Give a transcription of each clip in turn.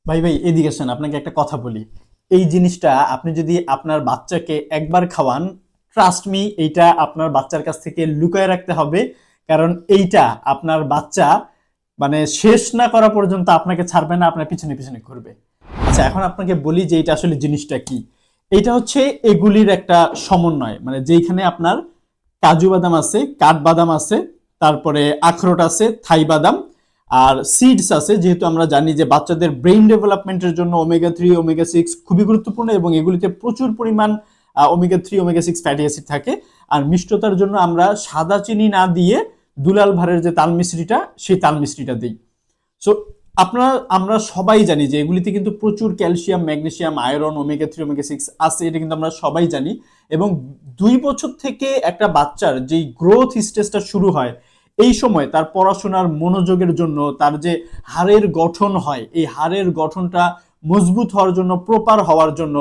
ভাই ভাই এদিকে আসেন, আপনাকে একটা কথা বলি। এই জিনিসটা আপনি যদি আপনার বাচ্চাকে একবার খাওয়ান, ট্রাস্ট মি, এইটা আপনার বাচ্চার কাছ থেকে লুকায় রাখতে হবে। কারণ এইটা আপনার বাচ্চা মানে শেষ না করা পর্যন্ত আপনাকে ছাড়বে না, আপনার পিছনে পিছনে ঘুরবে। আচ্ছা, এখন আপনাকে বলি যে এটা আসলে জিনিসটা কি। এইটা হচ্ছে এগুলির একটা সমন্বয়, মানে যেখানে আপনার কাজু বাদাম আছে, কাঠবাদাম আছে, তারপরে আখরোট আছে, থাই বাদাম, আর সিডস আছে। যেহেতু আমরা জানি যে বাচ্চাদের ব্রেইন ডেভেলপমেন্টের জন্য ওমেগা 3 ওমেগা 6 খুবই গুরুত্বপূর্ণ, এবং এগুলিতে প্রচুর পরিমাণ ওমেগা 3 ওমেগা 6 ফ্যাটি অ্যাসিড থাকে। আর মিষ্টতার জন্য আমরা সাদা চিনি না দিয়ে দুলাল ভারের যে তাল মিশ্রিটা, সেই তাল মিশ্রিটা দিই। সো আপনারা আমরা সবাই জানি যে এগুলিতে কিন্তু প্রচুর calcium, magnesium, iron, omega 3 omega 6 আছে, এটা কিন্তু আমরা সবাই জানি। এবং 2 বছর থেকে একটা বাচ্চার যেই গ্রোথ স্টেজটা শুরু হয়, এই সময় তার পড়াশোনার মনোযোগের জন্য, তার যে হাড়ের গঠন হয়, এই হাড়ের গঠনটা মজবুত হওয়ার জন্য, প্রপার হওয়ার জন্য,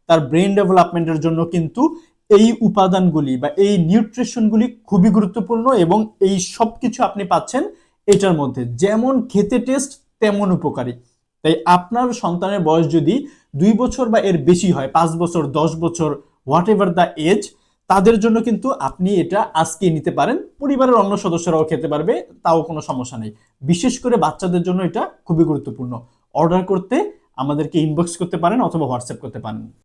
তার ব্রেন ডেভেলপমেন্টের জন্য কিন্তু এই উপাদানগুলি বা এই নিউট্রিশনগুলি খুবই গুরুত্বপূর্ণ। এবং এই সব কিছু আপনি পাচ্ছেন এটার মধ্যে। যেমন খেতে টেস্ট, তেমন উপকারী। তাই আপনার সন্তানের বয়স যদি 2 বছর বা এর বেশি হয়, 5 বছর, 10 বছর, হোয়াট এভার দ্য এজ, তাদের জন্য কিন্তু আপনি এটা আজকে নিতে পারেন। পরিবারের অন্য সদস্যরাও খেতে পারবে, তাও কোনো সমস্যা নেই। বিশেষ করে বাচ্চাদের জন্য এটা খুবই গুরুত্বপূর্ণ। অর্ডার করতে আমাদেরকে ইনবক্স করতে পারেন অথবা হোয়াটসঅ্যাপ করতে পারেন।